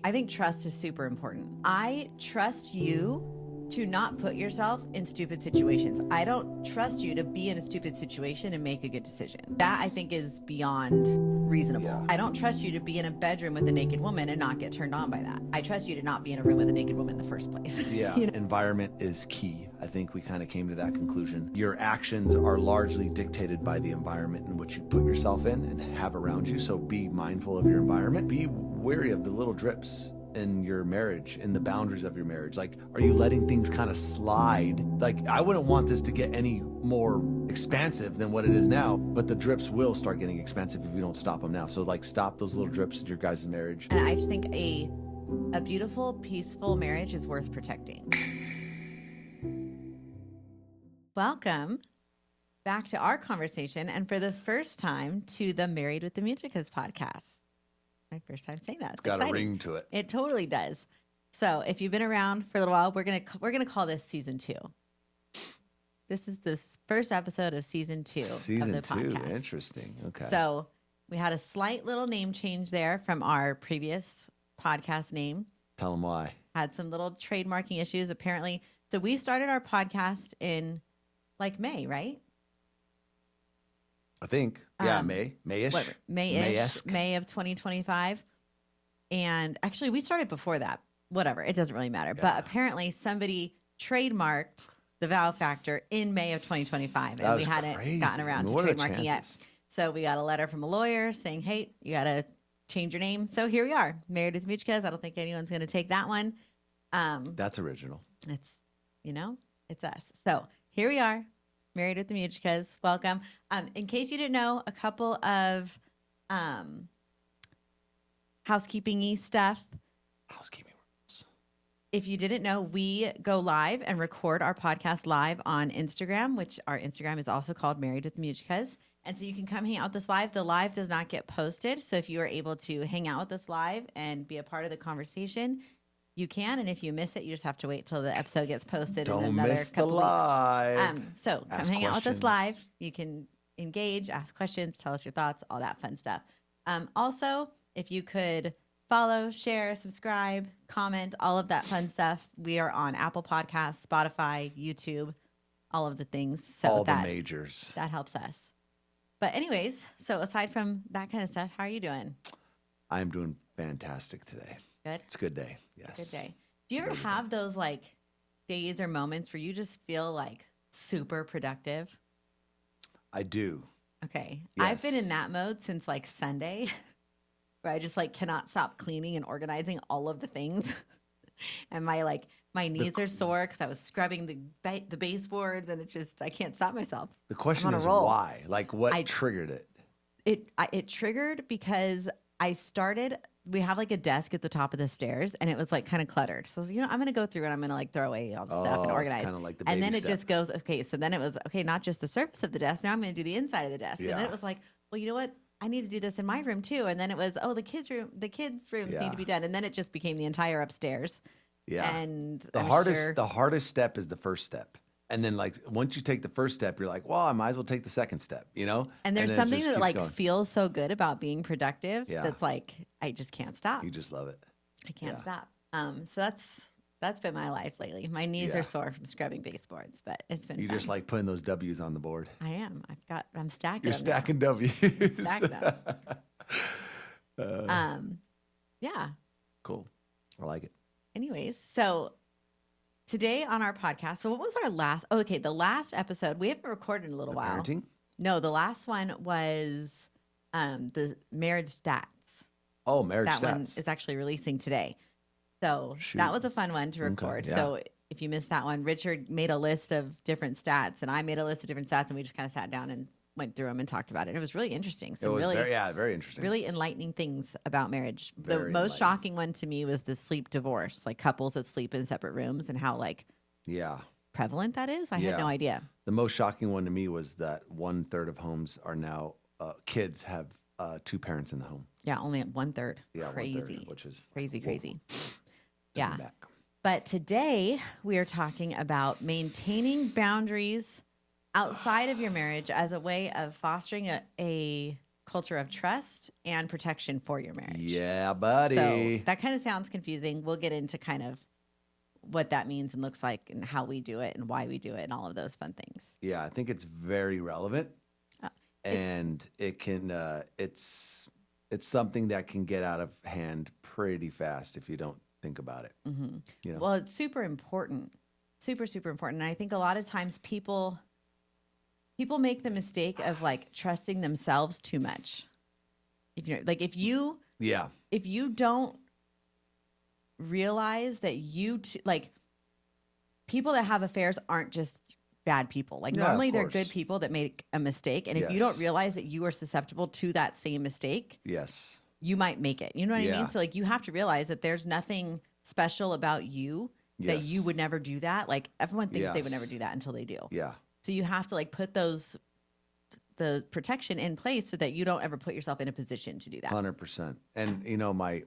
I think trust is super important. I trust you to not put yourself in stupid situations. I don't trust you to be in a stupid situation and make a good decision. That I think is beyond reasonable. Yeah. I don't trust you to be in a bedroom with a naked woman and not get turned on by that. I trust you to not be in a room with a naked woman in the first place. Yeah, You know? environment is key. I think we kind of came to that conclusion. Your actions are largely dictated by the environment in which you put yourself in and have around you. So be mindful of your environment. Be wary of the little drips in your marriage, in the boundaries of your marriage. Like, are you letting things kind of slide? Like, I wouldn't want this to get any more expansive than what it is now, but the drips will start getting expansive if you don't stop them now. So like, stop those little drips in your guys' marriage. And I just think a beautiful, peaceful marriage is worth protecting. Welcome back to our conversation, and for the first time to the Married with the Musicas podcast. My first time saying that. It's got exciting. a ring to it. It totally does. So if you've been around for a little while, we're gonna call this season 2. This is the first episode of season 2 Season of the 2, podcast. interesting. Okay. So we had a slight little name change there from our previous podcast name. Tell them why. Had some little trademarking issues apparently. So we started our podcast in like May, right? I think. Yeah, May-ish. Whatever. May-ish, May of 2025. And actually, we started before that. Whatever. It doesn't really matter. Yeah. But apparently, somebody trademarked the Wow Factor in May of 2025. And we hadn't crazy. gotten around to What are the trademarking yet. chances? So we got a letter from a lawyer saying, hey, you got to change your name. So here we are. Married with Muchkas. I don't think anyone's going to take that one. That's original. It's, it's us. So here we are. Married with the Muchkas. Welcome. In case you didn't know, a couple of housekeeping-y stuff. Housekeeping rules. If you didn't know, we go live and record our podcast live on Instagram, which our Instagram is also called Married with the Muchkas. And so you can come hang out with us live. The live does not get posted. So if you are able to hang out with us live and be a part of the conversation, you can. And if you miss it, you just have to wait till the episode gets posted in another couple weeks. So come hang out with us live. You can engage, ask questions, tell us your thoughts, all that fun stuff. Also, if you could follow, share, subscribe, comment, all of that fun stuff. We are on Apple Podcasts, Spotify, YouTube, all of the things. So all the majors. That helps us. But anyways, so aside from that kind of stuff, how are you doing? I'm doing fantastic today. Good. It's a good day. Yes. Good day. Do you ever have those like days or moments where you just feel like super productive? I do. Okay. Yes. I've been in that mode since like Sunday where I just like cannot stop cleaning and organizing all of the things. And my knees are sore because I was scrubbing the baseboards and it's just, I can't stop myself. The question is why? Like what triggered it? It triggered because we have like a desk at the top of the stairs and it was like kind of cluttered. So I was, I'm going to go through and I'm going to like throw away all the stuff and organize. Kind of like the and then baby it just goes, okay. So then it was, okay, not just the surface of the desk. Now I'm going to do the inside of the desk. Yeah. And then it was like, well, you know what? I need to do this in my room too. And then it was, the kids' rooms need to be done. And then it just became the entire upstairs. Yeah. And the hardest step is the first step. And then like once you take the first step, you're like, well, I might as well take the second step, And there's something that like going. feels so good about being productive. Yeah. That's like, I just can't stop. You just love it. I can't stop. So that's been my life lately. My knees are sore from scrubbing baseboards, but it's been You fun. just like putting those W's on the board. I am. I'm stacking. You're stacking W's. Stack them. Yeah. Cool. I like it. Anyways, so today on our podcast, so what was our last? Oh, okay, the last episode we haven't recorded in a little while. Parenting? No, the last one was the marriage stats. Oh, marriage stats. That one is actually releasing today. So that was a fun one to record. yeah. So if you missed that one, Richard made a list of different stats and I made a list of different stats and we just kind of sat down and went through them and talked about it. It was really interesting. So very interesting. Really enlightening things about marriage. The Very most shocking one to me was the sleep divorce, like couples that sleep in separate rooms and how like prevalent that is. I had no idea. The most shocking one to me was that 1/3 of homes are now kids have 2 parents in the home. Yeah, only at 1/3. Yeah, crazy, 1/3, which is crazy. Yeah. But today we are talking about maintaining boundaries outside of your marriage as a way of fostering a culture of trust and protection for your marriage. Yeah, buddy. So that kind of sounds confusing. We'll get into kind of what that means and looks like and how we do it and why we do it and all of those fun things. Yeah, I think it's very relevant, Uh, and it can. It's something that can get out of hand pretty fast if you don't think about it. Mm-hmm. You know? Well, it's super important, super, super important. And I think a lot of times people make the mistake of like trusting themselves too much. If you're like, if you don't realize that like people that have affairs aren't just bad people. Like Yeah, normally of they're course. good people that make a mistake. And if you Yes. don't realize that you are susceptible to that same mistake, Yes. you might make it. You know what I Yeah. mean? So like you have to realize that there's nothing special about you that Yes. you would never do that. Like everyone thinks they would never Yes. do that until they do. Yeah. So you have to like put the protection in place so that you don't ever put yourself in a position to do that. 100%. And you know, my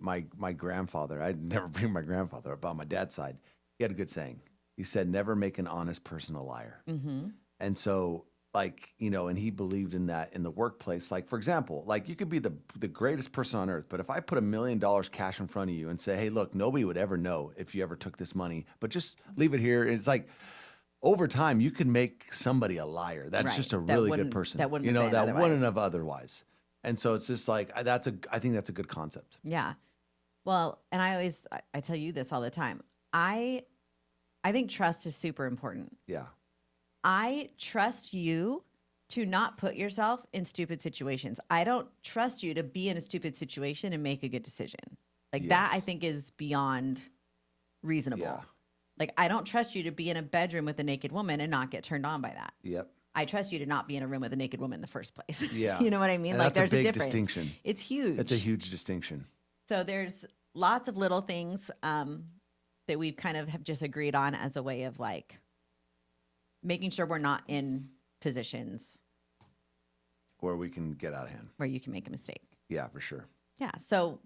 grandfather, I'd never bring my grandfather up on my dad's side. He had a good saying. He said, "Never make an honest person a liar." Mm-hmm. And so, like, you know, and he believed in that in the workplace. Like, for example, like you could be the greatest person on earth, but if I put $1 million cash in front of you and say, "Hey, look, nobody would ever know if you ever took this money, but just leave it here." It's like over time you can make somebody a liar. That's Right. just a That really wouldn't- good person. that wouldn't you have know, been that otherwise. wouldn't have otherwise. And so it's just like I think that's a good concept. Yeah. Well, and I tell you this all the time. I think trust is super important. Yeah. I trust you to not put yourself in stupid situations. I don't trust you to be in a stupid situation and make a good decision. Like that, I Yes. think is beyond reasonable. Yeah. Like I don't trust you to be in a bedroom with a naked woman and not get turned on by that. Yep. I trust you to not be in a room with a naked woman in the first place. Yeah. You know what I mean? And like that's there's a big difference. distinction. It's huge. It's a huge distinction. So there's lots of little things that we've kind of have just agreed on as a way of like making sure we're not in positions Where we can get out of hand. where you can make a mistake. Yeah, for sure. Yeah. So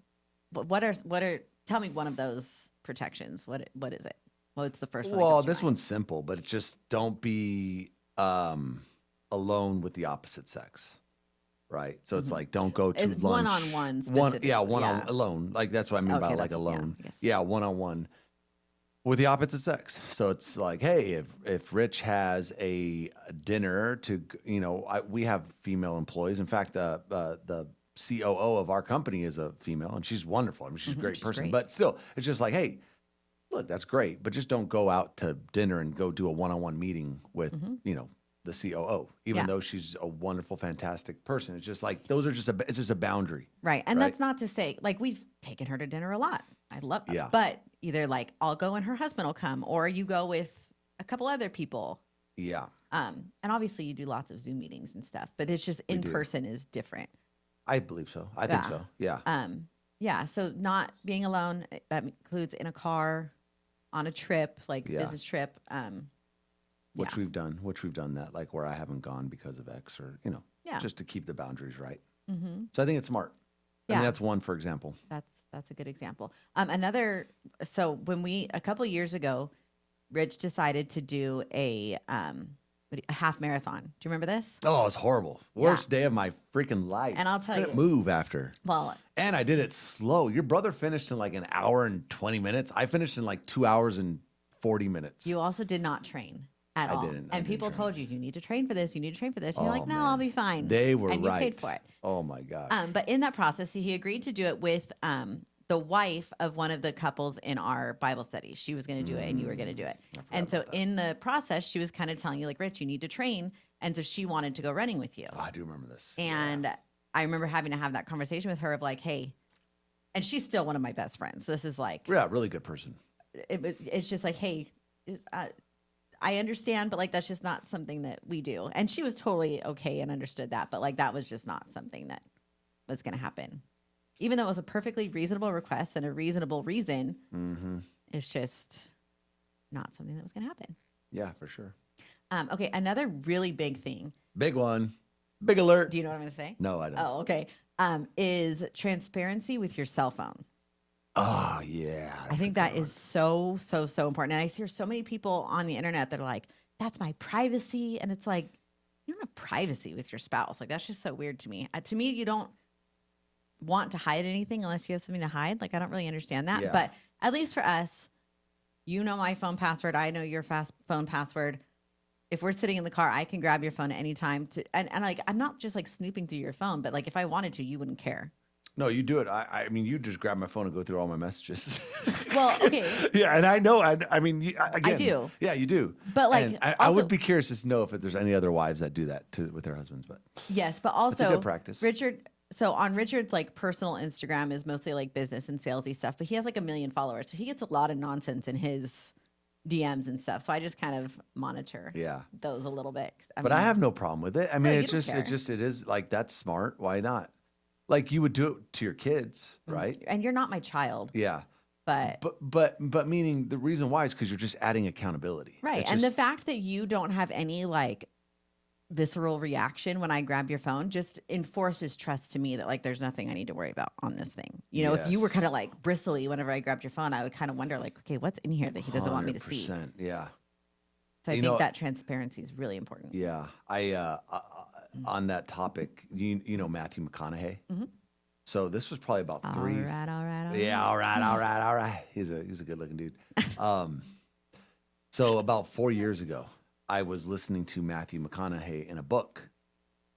what are tell me one of those protections. What is it? Well, it's the first one. that Well, comes to this mind. one's simple, but it's just don't be alone with the opposite sex. Right. So it's like don't go to Is lunch. one-on-one One on yeah. alone. Like that's what I mean by Okay, like that's- alone. yeah, I guess. Yeah, one on one with the opposite sex. So it's like, hey, if Rich has a dinner to, you know, we have female employees. In fact, the COO of our company is a female, and she's wonderful. I mean, she's a great She's person. great. But still, it's just like, hey, look, that's great, but just don't go out to dinner and go do a one-on-one meeting with, you know, the COO, even Yeah. though she's a wonderful, fantastic person. It's just like those are it's just a boundary. Right. And Right. that's not to say, like, we've taken her to dinner a lot. I love that. Yeah. But either like I'll go and her husband will come, or you go with a couple other people. Yeah, And obviously you do lots of Zoom meetings and stuff, but it's just in do. person is different. I believe so. I think Yeah. so. Yeah. Yeah. So not being alone, that includes in a car, on a trip, like Yeah. business trip. Which yeah. we've done that, like where I haven't gone because of X or, you know, Yeah. just to keep the boundaries right. Mm-hmm. So I think it's smart. I Yeah. mean, that's one, for example. That's a good example. So when a couple years ago, Rich decided to do a half marathon. Do you remember this? Oh, it's horrible. Worst day of my freaking life. And I'll tell Couldn't you- move after. Well, And I did it slow. Your brother finished in like an hour and 20 minutes. I finished in like 2 hours and 40 minutes. you also did not train at I all. didn't. I And didn't people train. told you need to train for this. You need to train for this. And you're Oh, like, no, man. I'll be fine. They were and right. you paid for it. Oh my gosh. But in that process, he agreed to do it with the wife of one of the couples in our Bible study. She was going to do it, and you were going to do it. And so in the process, she was kind of telling you, like, Rich, you need to train. And so she wanted to go running with you. Oh, I do remember this. And I remember having to have that conversation with her of like, hey, and she's still one of my best friends. So this is like, Yeah, really good person. it's just like, hey, I understand, but like that's just not something that we do. And she was totally okay and understood that, but like that was just not something that was going to happen. Even though it was a perfectly reasonable request and a reasonable reason, it's just not something that was going to happen. Yeah, for sure. Okay, another really big thing. Big one. Big alert. Do you know what I'm going to say? No, I don't. Oh, okay. Is transparency with your cell phone. Oh, yeah. I think that is so, so, so important. And I hear so many people on the internet that are like, that's my privacy. And it's like, you don't have privacy with your spouse. Like, that's just so weird to me. To me, you don't want to hide anything unless you have something to hide. Like, I don't really understand that. Yeah. But at least for us, you know my phone password. I know your phone password. If we're sitting in the car, I can grab your phone at any time and like, I'm not just like snooping through your phone, but like if I wanted to, you wouldn't care. No, you do it. I mean, you just grab my phone and go through all my messages. Well, okay. Yeah, and I know. I mean, again, I do. Yeah, you do. But like, and I also, would be curious to know if there's any other wives that do that with their husbands. But yes, but also it's a good practice. Richard. So on Richard's like personal Instagram is mostly like business and salesy stuff, but he has like 1 million followers, so he gets a lot of nonsense in his DMs and stuff. So I just kind of monitor those a little bit. But I have no problem with it. I mean, it is like, that's smart. Why not? Like, you would do it to your kids, right? And you're not my child. Yeah. But meaning the reason why is because you're just adding accountability. Right. And the fact that you don't have any like visceral reaction when I grab your phone just enforces trust to me that like there's nothing I need to worry about on this thing. You know, if you were kind of like bristly whenever I grabbed your phone, I would kind of wonder like, okay, what's in here that he doesn't want me to see? Yeah. So I think that transparency is really important. Yeah. On that topic, you know Matthew McConaughey. Mm-hmm. So this was probably about three. All right. Yeah, all right. He's a good looking dude. So about 4 years ago, I was listening to Matthew McConaughey in a book,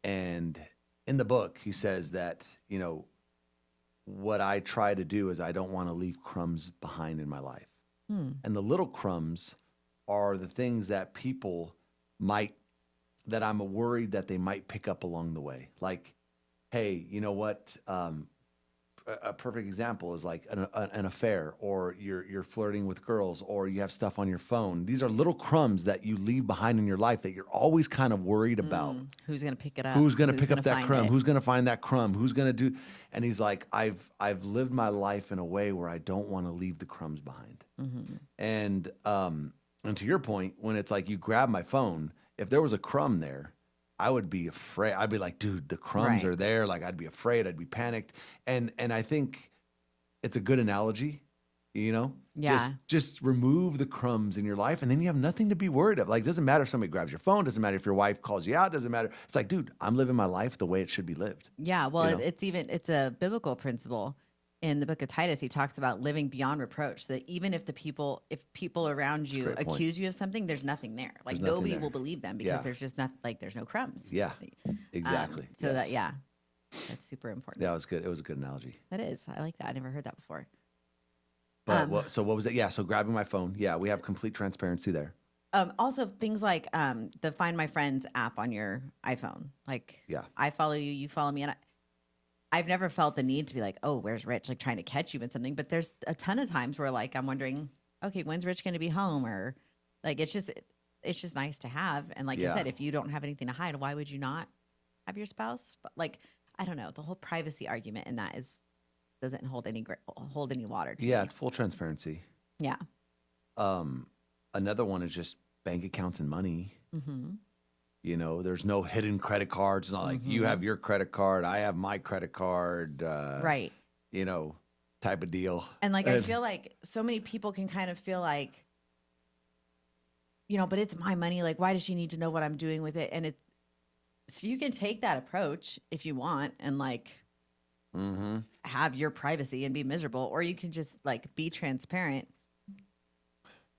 and in the book he says that, you know, what I try to do is I don't want to leave crumbs behind in my life, and the little crumbs are the things that people that I'm worried that they might pick up along the way. Like, hey, you know what? A perfect example is like an affair, or you're flirting with girls, or you have stuff on your phone. These are little crumbs that you leave behind in your life that you're always kind of worried about. Who's going to pick it up? Who's going to pick up that crumb? Who's going to find that crumb? Who's going to do? And he's like, I've lived my life in a way where I don't want to leave the crumbs behind. Mm-hmm. And to your point, when it's like you grab my phone, if there was a crumb there, I would be afraid. I'd be like, dude, the crumbs are there. Like, I'd be afraid. I'd be panicked. And I think it's a good analogy, you know? Yeah. Just remove the crumbs in your life, and then you have nothing to be worried of. Like, doesn't matter if somebody grabs your phone. Doesn't matter if your wife calls you out. Doesn't matter. It's like, dude, I'm living my life the way it should be lived. Yeah. Well, you know? It's a biblical principle. In the book of Titus, he talks about living beyond reproach, that even if people around you accuse you of something, there's nothing there. Like, nobody will believe them because there's just nothing, like there's no crumbs. Yeah, exactly. That's super important. Yeah, it was good. It was a good analogy. That is. I like that. I never heard that before. But so what was it? Yeah, so grabbing my phone. Yeah, we have complete transparency there. Also, things like the Find My Friends app on your iPhone. Like, I follow you, you follow me, and I've never felt the need to be like, oh, where's Rich? Like, trying to catch you in something. But there's a ton of times where like I'm wondering, okay, when's Rich going to be home? Or like, it's just nice to have. And like you said, if you don't have anything to hide, why would you not have your spouse? But like, I don't know. The whole privacy argument in that doesn't hold any water to me. It's full transparency. Yeah. Another one is just bank accounts and money. Mm-hmm. You know, there's no hidden credit cards. It's not like you have your credit card, I have my credit card. Right. You know, type of deal. And like, I feel like so many people can kind of feel like, you know, but it's my money. Like, why does she need to know what I'm doing with it? And so you can take that approach if you want and like have your privacy and be miserable, or you can just like be transparent.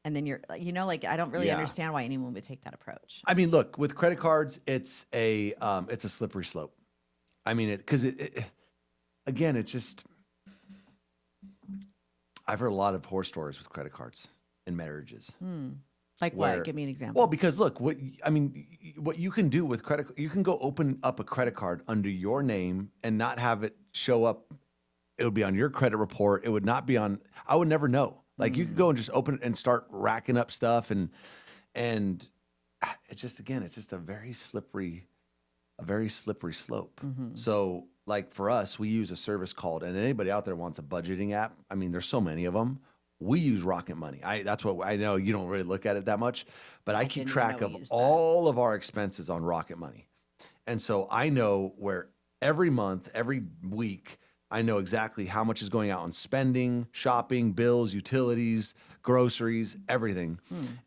And then like, I don't really understand why anyone would take that approach. I mean, look, with credit cards, it's a slippery slope. I mean, because again, it's just, I've heard a lot of horror stories with credit cards in marriages. Like what? Give me an example. Well, because look, what you can do with credit, you can go open up a credit card under your name and not have it show up. It would be on your credit report. It would not be on, I would never know. Like, you could go and just open it and start racking up stuff, and it's just, again, it's just a very slippery slope. So like for us, we use a service called, and anybody out there wants a budgeting app, I mean, there's so many of them. We use Rocket Money. That's what I know. You don't really look at it that much, but I keep track of all of our expenses on Rocket Money. And so I know where every month, every week, I know exactly how much is going out on spending, shopping, bills, utilities, groceries, everything.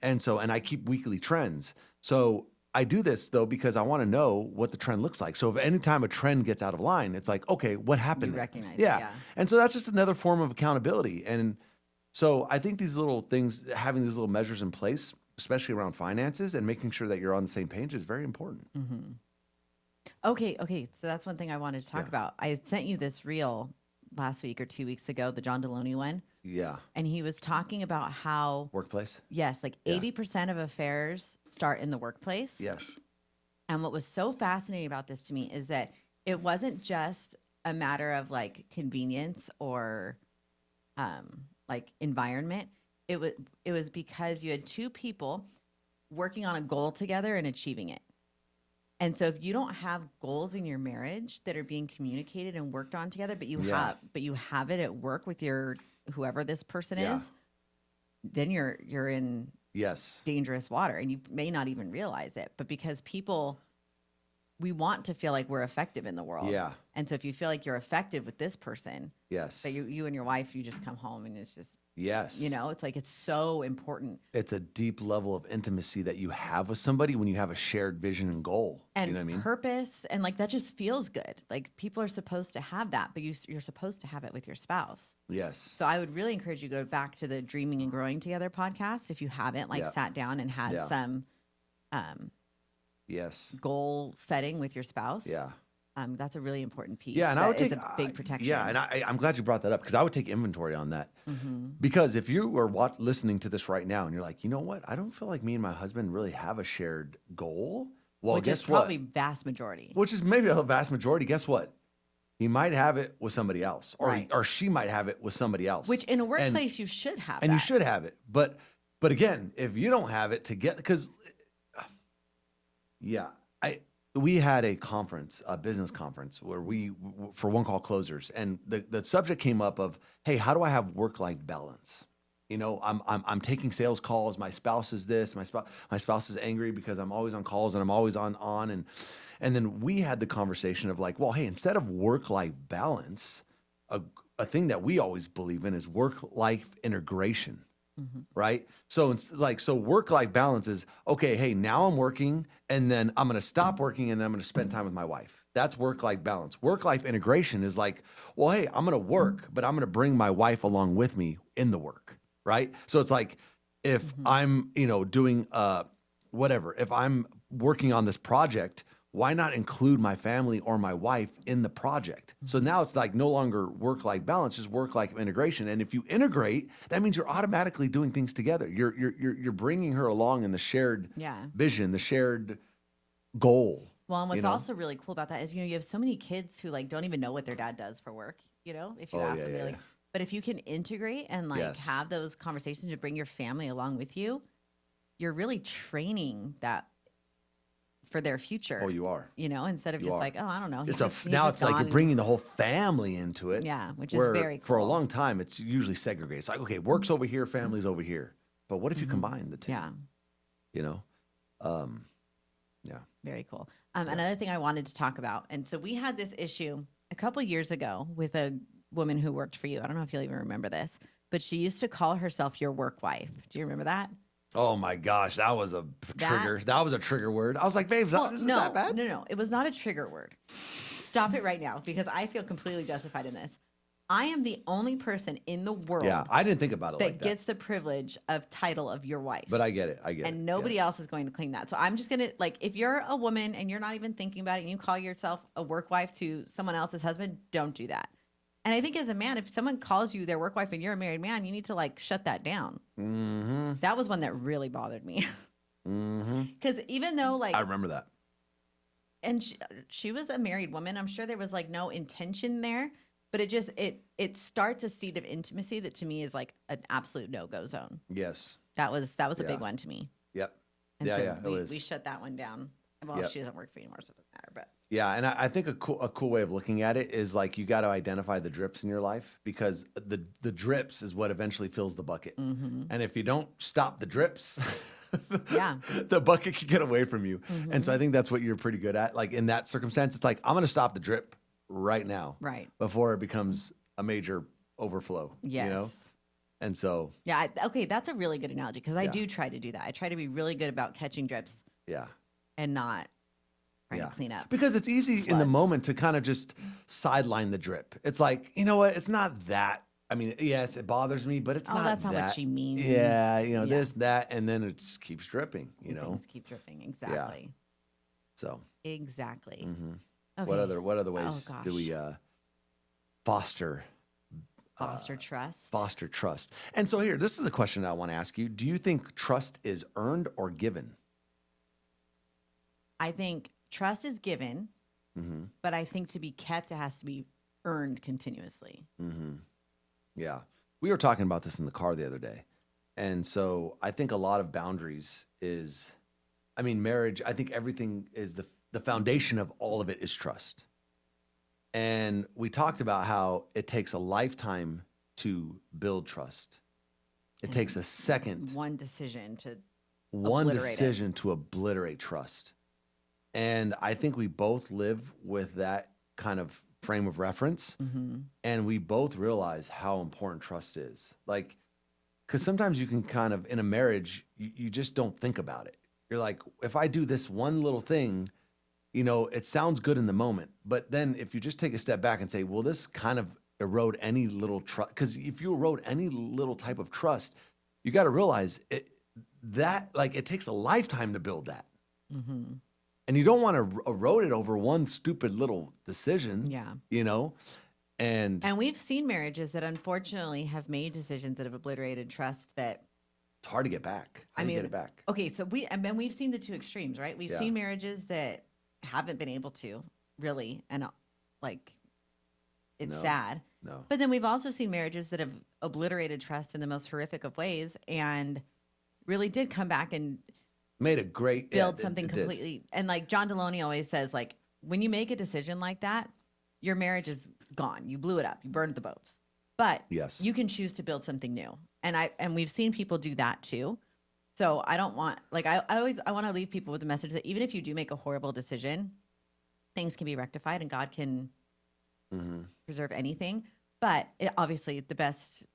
And I keep weekly trends. So I do this though because I want to know what the trend looks like. So if any time a trend gets out of line, it's like, okay, what happened? You there? recognize it, Yeah. yeah. And so that's just another form of accountability. And so I think these little things, having these little measures in place, especially around finances and making sure that you're on the same page, is very important. Mm-hmm. Okay. So that's one thing I wanted to talk about. I had sent you this reel last week or 2 weeks ago, the John Deloney one. Yeah. And he was talking about how, Workplace. yes, like 80% of affairs start in the workplace. Yes. And what was so fascinating about this to me is that it wasn't just a matter of like convenience or like environment. It was because you had two people working on a goal together and achieving it. And so if you don't have goals in your marriage that are being communicated and worked on together, but you have it at work with your whoever this person is, then you're in dangerous water, and you may not even realize it. But because we want to feel like we're effective in the world. Yeah. And so if you feel like you're effective with this person, Yes. but you and your wife, you just come home and it's just, yes. it's like, it's so important. It's a deep level of intimacy that you have with somebody when you have a shared vision and goal. And you know what I mean? purpose. And like, that just feels good. Like people are supposed to have that, but you're supposed to have it with your spouse. Yes. So I would really encourage you to go back to the Dreaming and Growing Together podcast. If you haven't sat down and had some, goal setting with your spouse. Yeah. That's a really important piece. Yeah, and I would take a big protection. Yeah, and I'm glad you brought that up because I would take inventory on that. Because if you were listening to this right now and you're like, you know what, I don't feel like me and my husband really have a shared goal. Well, which guess is probably what? vast majority. Which is maybe a vast majority. Guess what? He might have it with somebody else, or she might have it with somebody else. Which in a workplace you should have. And you should have it, but again, if you don't have it because we had a conference, a business conference, where we for one call closers, and the subject came up of, hey, how do I have work-life balance? I'm taking sales calls. My spouse is this. My spouse is angry because I'm always on calls and I'm always on and then we had the conversation of like, well, hey, instead of work-life balance, a thing that we always believe in is work-life integration. Right. So it's like, work-life balance is, okay, hey, now I'm working and then I'm going to stop working and then I'm going to spend time with my wife. That's work-life balance. Work-life integration is like, well, hey, I'm going to work, but I'm going to bring my wife along with me in the work. Right. So it's like, if I'm, doing whatever, if I'm working on this project, why not include my family or my wife in the project? So now it's like no longer work-life balance, just work-life integration. And if you integrate, that means you're automatically doing things together. You're bringing her along in the shared vision, the shared goal. Well, and what's also really cool about that is, you have so many kids who don't even know what their dad does for work. If you ask them, but if you can integrate and have those conversations to bring your family along with you, you're really training that for their future. Oh, you are. Instead of I don't know. Now it's like you're bringing the whole family into it. Yeah, which is very cool. For a long time, it's usually segregated. It's like, okay, work's over here, family's over here. But what if you combine the two? Yeah. Yeah. Very cool. Another thing I wanted to talk about, and so we had this issue a couple years ago with a woman who worked for you. I don't know if you'll even remember this, but she used to call herself your work wife. Do you remember that? Oh my gosh, that was a trigger. That was a trigger word. I was like, babe, isn't that bad? No. It was not a trigger word. Stop it right now, because I feel completely justified in this. I am the only person in the world. Yeah, I didn't think about it like that. Gets the privilege of title of your wife. But I get it. And nobody else is going to claim that. So I'm just going to, if you're a woman and you're not even thinking about it and you call yourself a work wife to someone else's husband, don't do that. And I think as a man, if someone calls you their work wife and you're a married man, you need to shut that down. Mm-hmm. That was one that really bothered me. Because even though I remember that. And she was a married woman. I'm sure there was no intention there, but it starts a seed of intimacy that to me is an absolute no-go zone. Yes. That was a big one to me. Yep. And so we shut that one down. Well, she doesn't work for you anymore, so it doesn't matter. But yeah, and I think a cool way of looking at it is you got to identify the drips in your life, because the drips is what eventually fills the bucket. And if you don't stop the drips, the bucket can get away from you. And so I think that's what you're pretty good at. In that circumstance, it's I'm going to stop the drip right now, right before it becomes a major overflow. Yes. And so okay, that's a really good analogy, because I do try to do that. I try to be really good about catching drips. Yeah. and not trying to clean up. Because it's easy in the floods. moment to kind of just sideline the drip. It's like, you know what? It's not that. I mean, yes, it bothers me, but it's not that's that. not what she means. Yeah, this, that, and then it just keeps dripping, Things keep dripping. Exactly. So. Exactly. Mm-hmm. Okay. What other ways do we foster trust? Foster trust. And so here, this is a question I want to ask you. Do you think trust is earned or given? I think trust is given, but I think to be kept, it has to be earned continuously. Yeah. We were talking about this in the car the other day. And so I think a lot of boundaries is, marriage, I think everything is the foundation of all of it is trust. And we talked about how it takes a lifetime to build trust. It takes a second. One decision to obliterate trust. And I think we both live with that kind of frame of reference. And we both realize how important trust is. Like, because sometimes you can kind of, in a marriage, you just don't think about it. You're like, if I do this one little thing, it sounds good in the moment. But then if you just take a step back and say, will this kind of erode any little trust? Because if you erode any little type of trust, you got to realize it takes a lifetime to build that. And you don't want to erode it over one stupid little decision. Yeah. And we've seen marriages that unfortunately have made decisions that have obliterated trust that it's hard to get back. How do you get it back? Okay, so we've seen the two extremes, right? We've seen marriages that haven't been able to really, and it's sad. No. But then we've also seen marriages that have obliterated trust in the most horrific of ways and really did come back and made a great build something completely. And like John Deloney always says, like, when you make a decision like that, your marriage is gone. You blew it up. You burned the boats. But you can choose to build something new. And we've seen people do that too. So I don't want, I want to leave people with the message that even if you do make a horrible decision, things can be rectified and God can preserve anything. But obviously the best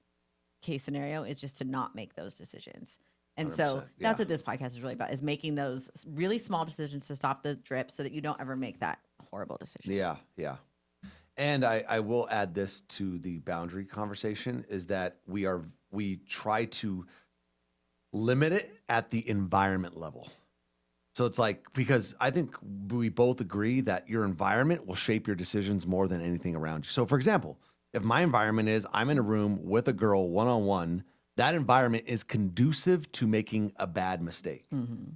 case scenario is just to not make those decisions. And so that's what this podcast is really about, is making those really small decisions to stop the drip so that you don't ever make that horrible decision. Yeah, yeah. And I will add this to the boundary conversation, is that we try to limit it at the environment level. So it's like, because I think we both agree that your environment will shape your decisions more than anything around you. So for example, if my environment is I'm in a room with a girl one-on-one, that environment is conducive to making a bad mistake.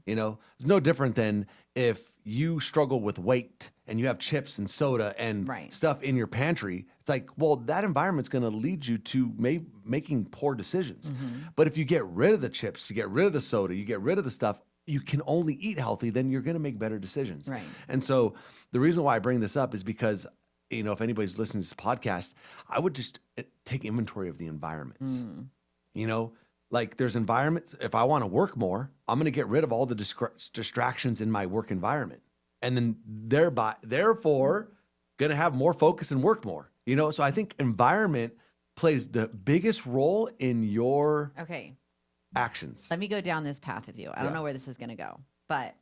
It's no different than if you struggle with weight and you have chips and soda and stuff in your pantry. It's like, well, that environment's going to lead you to making poor decisions. But if you get rid of the chips, you get rid of the soda, you get rid of the stuff, you can only eat healthy, then you're going to make better decisions. Right. And so the reason why I bring this up is because, if anybody's listening to this podcast, I would just take inventory of the environments. Like there's environments, if I want to work more, I'm going to get rid of all the distractions in my work environment. And then therefore, going to have more focus and work more. So I think environment plays the biggest role in your actions. Let me go down this path with you. I don't know where this is going to go, but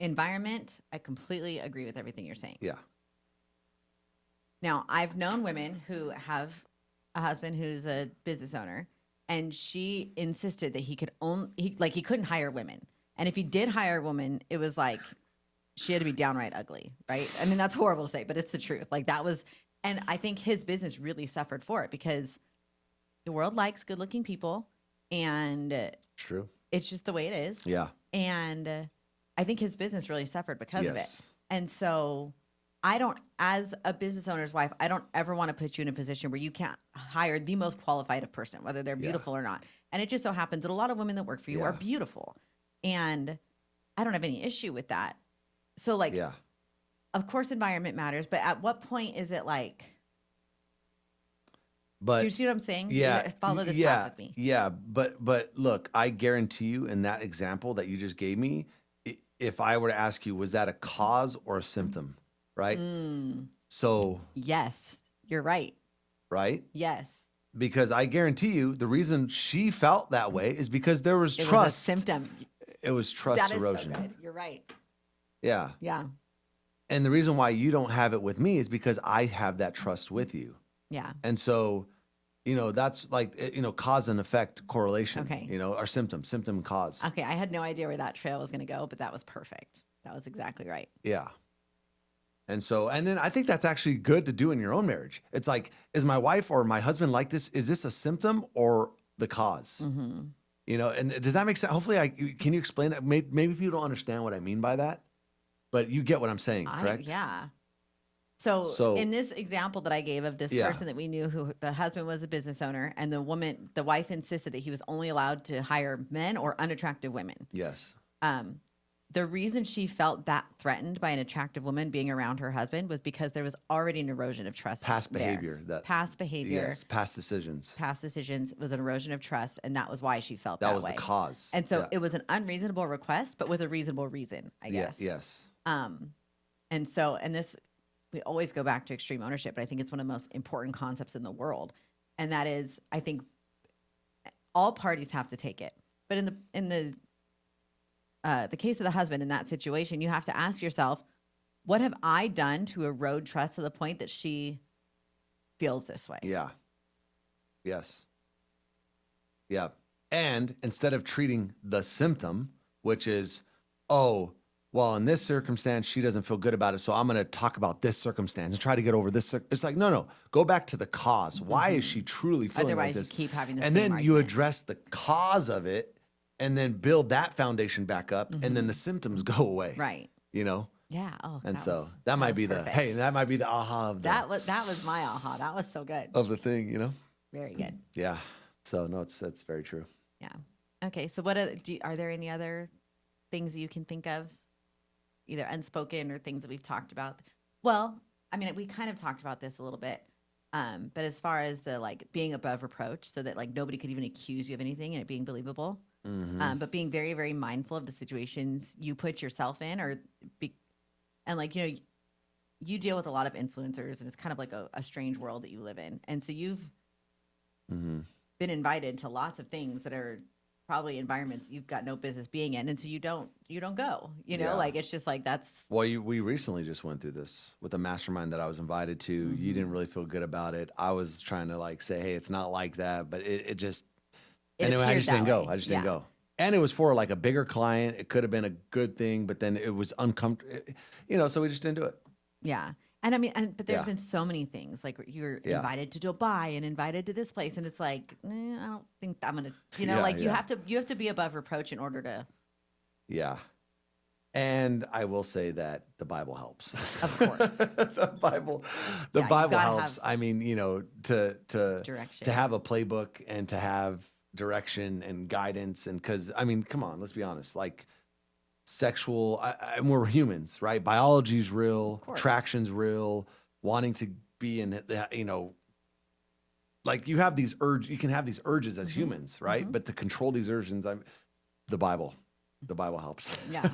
environment, I completely agree with everything you're saying. Yeah. Now, I've known women who have a husband who's a business owner, and she insisted that he couldn't hire women. And if he did hire a woman, it was like she had to be downright ugly, right? I mean, that's horrible to say, but it's the truth. And I think his business really suffered for it because the world likes good-looking people, and true. It's just the way it is. Yeah. And I think his business really suffered because of it. And so as a business owner's wife, I don't ever want to put you in a position where you can't hire the most qualified of person, whether they're beautiful or not. And it just so happens that a lot of women that work for you are beautiful. And I don't have any issue with that. So of course environment matters, but at what point is it do you see what I'm saying? Yeah. Follow this path with me. Yeah. But look, I guarantee you in that example that you just gave me, if I were to ask you, was that a cause or a symptom? Right? So yes, you're right. Right? Yes. Because I guarantee you the reason she felt that way is because there was trust. Was a symptom. It was trust That is erosion. so good. You're right. Yeah. Yeah. And the reason why you don't have it with me is because I have that trust with you. Yeah. And so, that's like, cause and effect correlation, Okay. or symptom cause. Okay. I had no idea where that trail was going to go, but that was perfect. That was exactly right. Yeah. And so, and then I think that's actually good to do in your own marriage. It's like, is my wife or my husband like this? Is this a symptom or the cause? Mm-hmm. And does that make sense? Hopefully can you explain that? Maybe people don't understand what I mean by that, but you get what I'm saying, correct? Yeah. So in this example that I gave of this Yeah. person that we knew, who the husband was a business owner, and the wife insisted that he was only allowed to hire men or unattractive women. Yes. The reason she felt that threatened by an attractive woman being around her husband was because there was already an erosion of trust. Past there. behavior. Past behavior. Yes. Past decisions. Past decisions was an erosion of trust, and that was why she felt That that was way. the cause. And so it was an unreasonable request, but with a reasonable reason, I guess. Yes. And this, we always go back to extreme ownership, but I think it's one of the most important concepts in the world. And that is, I think all parties have to take it. But in the case of the husband in that situation, you have to ask yourself, what have I done to erode trust to the point that she feels this way? Yeah. Yes. Yeah. And instead of treating the symptom, which is, oh, well, in this circumstance, she doesn't feel good about it, so I'm going to talk about this circumstance and try to get over this. It's like, no, go back to the cause. Why is she truly feeling Otherwise, like this? you keep having the and same then argument. you address the cause of it and then build that foundation back up, and then the symptoms go away. Right. Yeah. Oh, And that might be perfect. that might be the aha of that was my aha. That was so good. of the thing, Very good. Yeah. So no, it's very true. Yeah. Okay. So are there any other things that you can think of, either unspoken or things that we've talked about? Well, I mean, we kind of talked about this a little bit. But as far as the being above reproach, so that nobody could even accuse you of anything and it being believable, but being very, very mindful of the situations you put yourself in, you deal with a lot of influencers, and it's kind of like a strange world that you live in. And so you've been invited to lots of things that are probably environments you've got no business being in, and so you don't go. It's just that's. Well, we recently just went through this with a mastermind that I was invited to. You didn't really feel good about it. I was trying to say, hey, it's not like that, but it just. Anyway, I just didn't go. I just didn't go. And it was for a bigger client. It could have been a good thing, but then it was uncomfortable. So we just didn't do it. Yeah. And I mean, but there's been so many things you're invited to Dubai and invited to this place, and it's I don't think I'm gonna, you have to be above reproach in order to. Yeah, and I will say that the Bible helps. Of course, the Bible helps. I mean, to direction, to have a playbook and to have direction and guidance, and because I mean, come on, let's be honest, sexual, and we're humans, right? Biology's real, attraction's real, wanting to be in, you have these urges, you can have these urges as humans, right? But to control these urges, the Bible helps. Yeah.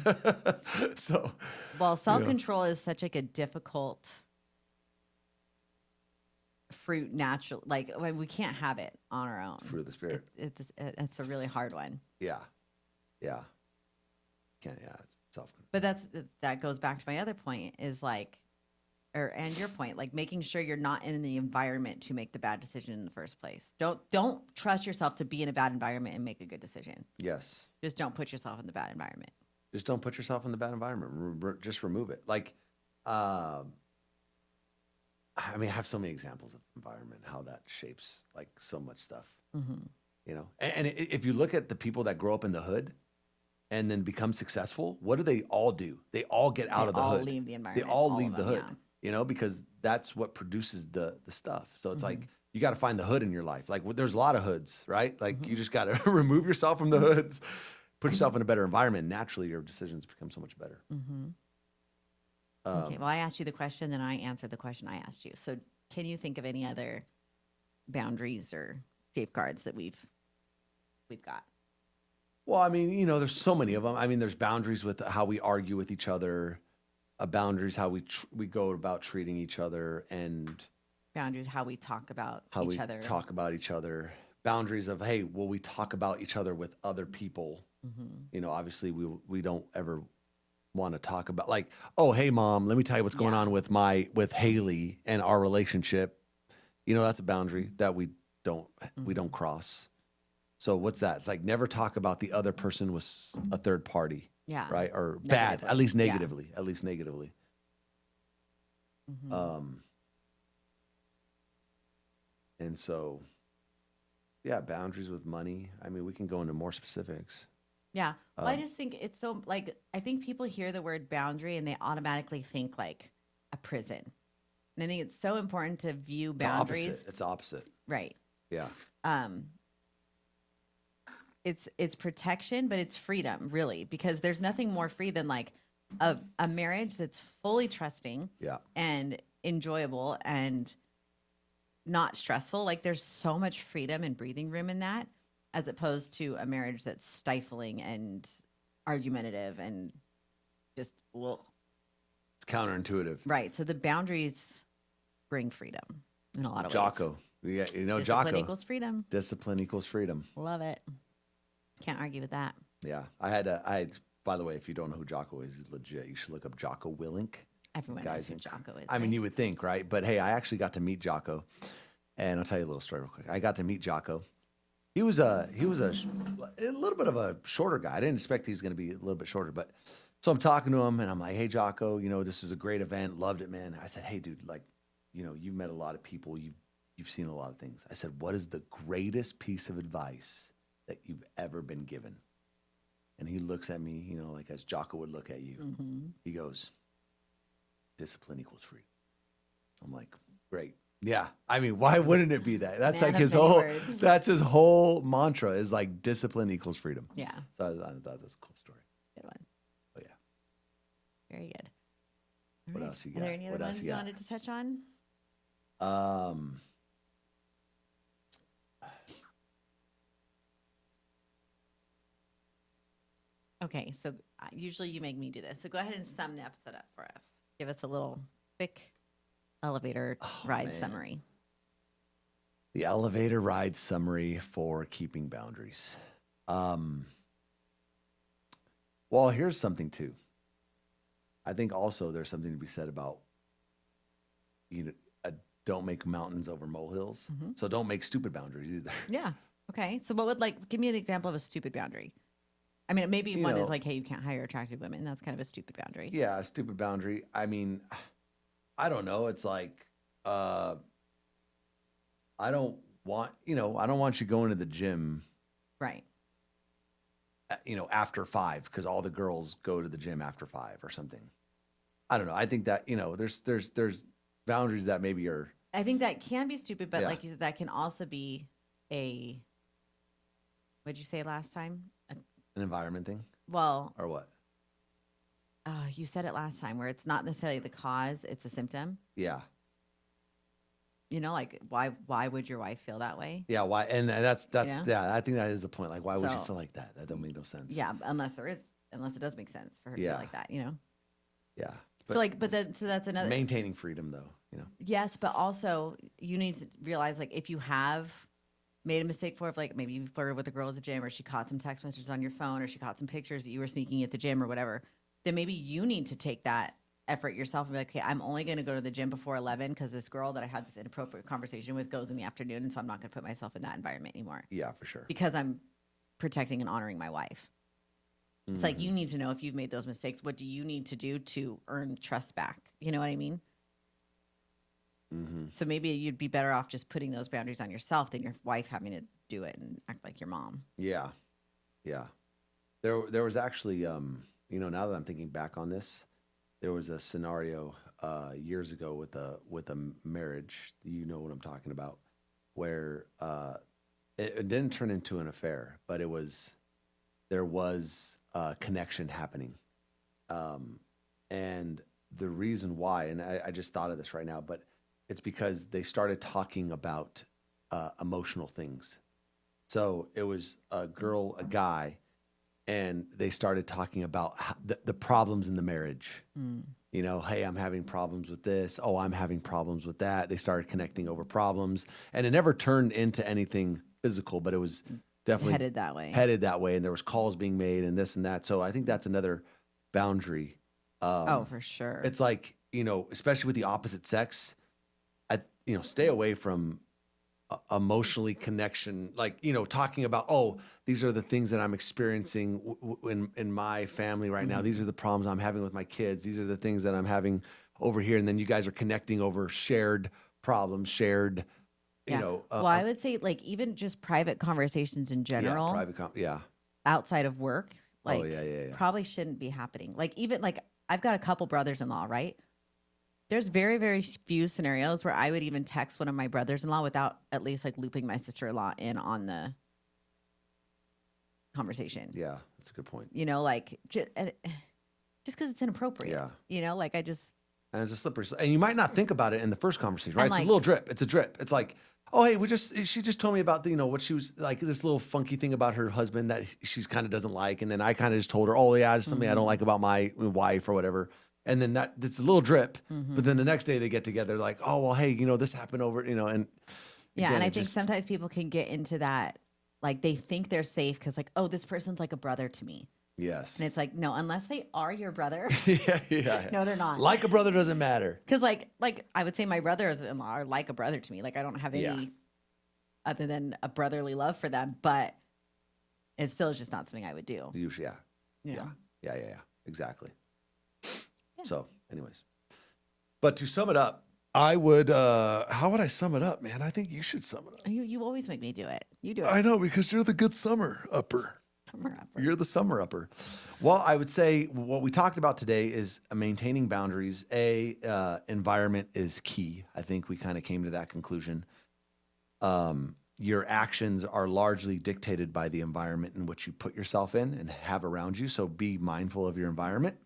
So, well, self-control is such a difficult fruit natural, we can't have it on our own. Fruit of the Spirit. It's a really hard one. Yeah. It's self-control. But that goes back to my other point is and your point, making sure you're not in the environment to make the bad decision in the first place. Don't trust yourself to be in a bad environment and make a good decision. Yes. Just don't put yourself in the bad environment. Just don't put yourself in the bad environment. Just remove it. I mean, I have so many examples of environment, how that shapes so much stuff, and if you look at the people that grow up in the hood and then become successful, what do? They all get out of the hood. They all leave the environment. They all leave the hood, because that's what produces the stuff. So it's you got to find the hood in your life. There's a lot of hoods, right? You just got to remove yourself from the hoods, put yourself in a better environment. Naturally, your decisions become so much better. Okay, well, I asked you the question, then I answered the question I asked you. So can you think of any other boundaries or safeguards that we've got? Well, I mean, there's so many of them. I mean, there's boundaries with how we argue with each other, boundaries how we go about treating each other, and boundaries how we talk about each other. boundaries of, hey, will we talk about each other with other people? Obviously we don't ever want to talk about like, oh, hey mom, let me tell you what's going on with Haley and our relationship. That's a boundary that we don't cross. So what's that? It's like never talk about the other person with a third party. Yeah. Right. Or Negatively. bad, at least negatively. And so, yeah, boundaries with money. I mean, we can go into more specifics. Yeah. Well, I just think it's so like, I think people hear the word boundary and they automatically think like a prison. And I think it's so important to view boundaries. It's opposite. Right. Yeah. It's protection, but it's freedom, really, because there's nothing more free than like a marriage that's fully trusting and enjoyable and not stressful. Like there's so much freedom and breathing room in that, as opposed to a marriage that's stifling and argumentative and just, well, it's counterintuitive. Right. So the boundaries bring freedom in a lot of Jocko. ways. Yeah, Discipline Jocko. equals freedom. Discipline equals freedom. Love it. Can't argue with that. Yeah. I had, by the way, if you don't know who Jocko is, he's legit. You should look up Jocko Willink. Everyone knows who Jocko is. I mean, you would think, right? But hey, I actually got to meet Jocko. And I'll tell you a little story real quick. I got to meet Jocko. He was a little bit of a shorter guy. I didn't expect he was going to be a little bit shorter, but so I'm talking to him and I'm like, hey, Jocko, this is a great event. Loved it, man. I said, hey, dude, like, you've met a lot of people. You've seen a lot of things. I said, what is the greatest piece of advice that you've ever been given? And he looks at me, like as Jocko would look at you. He goes, discipline equals freedom. I'm like, great. Yeah. I mean, why wouldn't it be that? That's like that's his whole mantra is like discipline equals freedom. Yeah. So I thought that was a cool story. Good one. Oh yeah. Very good. What else you got? Are there any other ones you wanted to touch on? Okay, so usually you make me do this. So go ahead and sum the episode up for us. Give us a little quick elevator ride summary. The elevator ride summary for keeping boundaries. Well, here's something too. I think also there's something to be said about, don't make mountains over molehills. So don't make stupid boundaries either. Yeah. Okay. So what would give me an example of a stupid boundary? I mean, maybe one is like, hey, you can't hire attractive women. That's kind of a stupid boundary. Yeah, a stupid boundary. I mean, I don't know. It's like, I don't want you going to the gym. Right. After 5, because all the girls go to the gym after 5 or something. I don't know. I think that, there's boundaries that maybe are. I think that can be stupid, but like you said, that can also be what'd you say last time? An environment thing? Well. Or what? You said it last time where it's not necessarily the cause, it's a symptom. Yeah. Like why would your wife feel that way? Yeah, why? And that's I think that is the point. Like, why would you feel like that? That don't make no sense. Yeah, unless it does make sense for her to feel like that, Yeah. So that's another maintaining freedom though, Yes, but also you need to realize like if you have made a mistake like maybe you flirted with a girl at the gym or she caught some text messages on your phone or she caught some pictures that you were sneaking at the gym or whatever, then maybe you need to take that effort yourself and be like, okay, I'm only going to go to the gym before 11 because this girl that I had this inappropriate conversation with goes in the afternoon, and so I'm not going to put myself in that environment anymore. Yeah, for sure. Because I'm protecting and honoring my wife. It's like you need to know if you've made those mistakes, what do you need to do to earn trust back? You know what I mean? So maybe you'd be better off just putting those boundaries on yourself than your wife having to do it and act like your mom. Yeah. Yeah. There was actually, now that I'm thinking back on this, there was a scenario years ago with a marriage, what I'm talking about, where it didn't turn into an affair, but there was a connection happening. And the reason why, and I just thought of this right now, but it's because they started talking about emotional things. So it was a guy, and they started talking about the problems in the marriage. Hey, I'm having problems with this. Oh, I'm having problems with that. They started connecting over problems, and it never turned into anything physical, but it was definitely Headed that way. headed that way, and there was calls being made and this and that. So I think that's another boundary. Oh, for sure. It's like, especially with the opposite sex, stay away from emotionally connection, like, talking about, oh, these are the things that I'm experiencing in my family right now. These are the problems I'm having with my kids. These are the things that I'm having over here. And then you guys are connecting over shared problems, shared, well, I would say like even just private conversations in general, outside of work, like probably shouldn't be happening. Like even like I've got a couple brothers-in-law, right? There's very, very few scenarios where I would even text one of my brothers-in-law without at least like looping my sister-in-law in on the conversation. Yeah, that's a good point. Like just because it's inappropriate. Yeah. Like I just. And it's a slippery and you might not think about it in the first conversation, right? It's like, a little drip. It's a drip. It's like, oh, hey, she just told me about what she was like, this little funky thing about her husband that she's kind of doesn't like. And then I kind of just told her, oh yeah, there's something I don't like about my wife or whatever. And then it's a little drip, but then the next day they get together like, oh, well, hey, this happened over, and yeah. Again, and I think sometimes people can get into that, like they think they're safe because like, oh, this person's like a brother to me. Yes. And it's like, no, unless they are your brother. Yeah. No, they're not. Like a brother doesn't matter. Because like I would say my brothers-in-law are like a brother to me. Like I don't have any other than a brotherly love for them, but it still is just not something I would do. Usually, yeah. Exactly. So, anyways, but to sum it up, I would. How would I sum it up, man? I think you should sum it up. You always make me do it. You do it. I know, because you're the good summer upper. You're the summer upper. Well, I would say what we talked about today is maintaining boundaries. Environment is key. I think we kind of came to that conclusion. Your actions are largely dictated by the environment in which you put yourself in and have around you. So be mindful of your environment.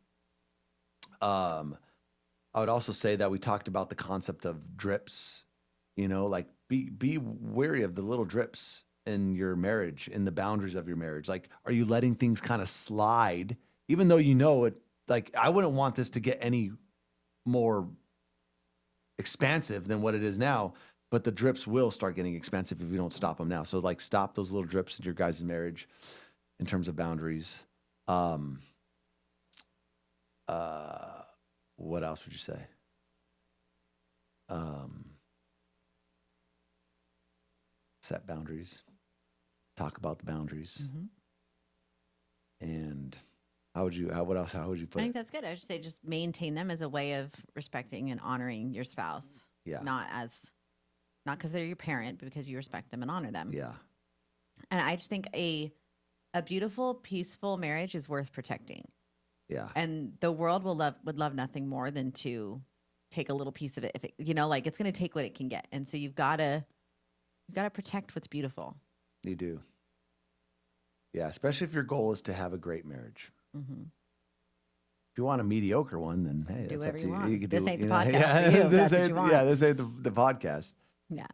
I would also say that we talked about the concept of drips, like be wary of the little drips in your marriage, in the boundaries of your marriage. Like, are you letting things kind of slide, even though it, like, I wouldn't want this to get any more expansive than what it is now, but the drips will start getting expensive if you don't stop them now. So like stop those little drips in your guys' marriage in terms of boundaries. What else would you say? Set boundaries. Talk about the boundaries. And how would you put I think it? that's good. I should say just maintain them as a way of respecting and honoring your spouse. Yeah. Not because they're your parent, but because you respect them and honor them. Yeah. And I just think a beautiful, peaceful marriage is worth protecting. Yeah. And the world would love nothing more than to take a little piece of it. If it, like it's going to take what it can get. And so you've got to protect what's beautiful. You do. Yeah. Especially if your goal is to have a great marriage. Mm-hmm. If you want a mediocre one, then hey, do that's whatever up to you you. want. You could This do, ain't the know, podcast yeah, for you. That's what you want. Yeah, this ain't the podcast. Yeah.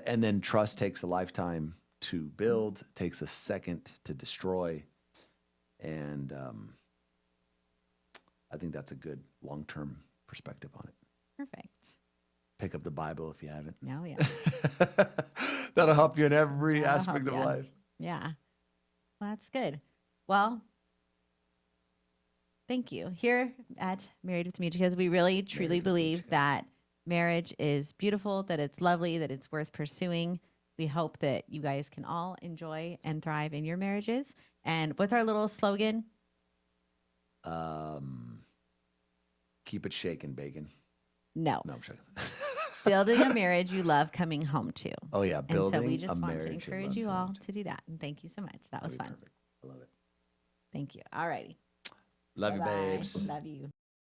And then trust takes a lifetime to build, takes a second to destroy. And I think that's a good long-term perspective on it. Perfect. Pick up the Bible if you haven't. No, yeah. That'll help you in every aspect of life. Yeah. Well, that's good. Well, thank you. Here at Married with Mutukas, we really, truly believe that marriage is beautiful, that it's lovely, that it's worth pursuing. We hope that you guys can all enjoy and thrive in your marriages. And what's our little slogan? Keep it shaking, bacon. No. No, I'm joking. Building a marriage you love coming home to. Oh, yeah. Building and so we just a want to marriage encourage you all to do that. And thank you so much. That was fun. Perfect. I love it. Thank you. All righty. Love Bye-bye. you, babes. Love you.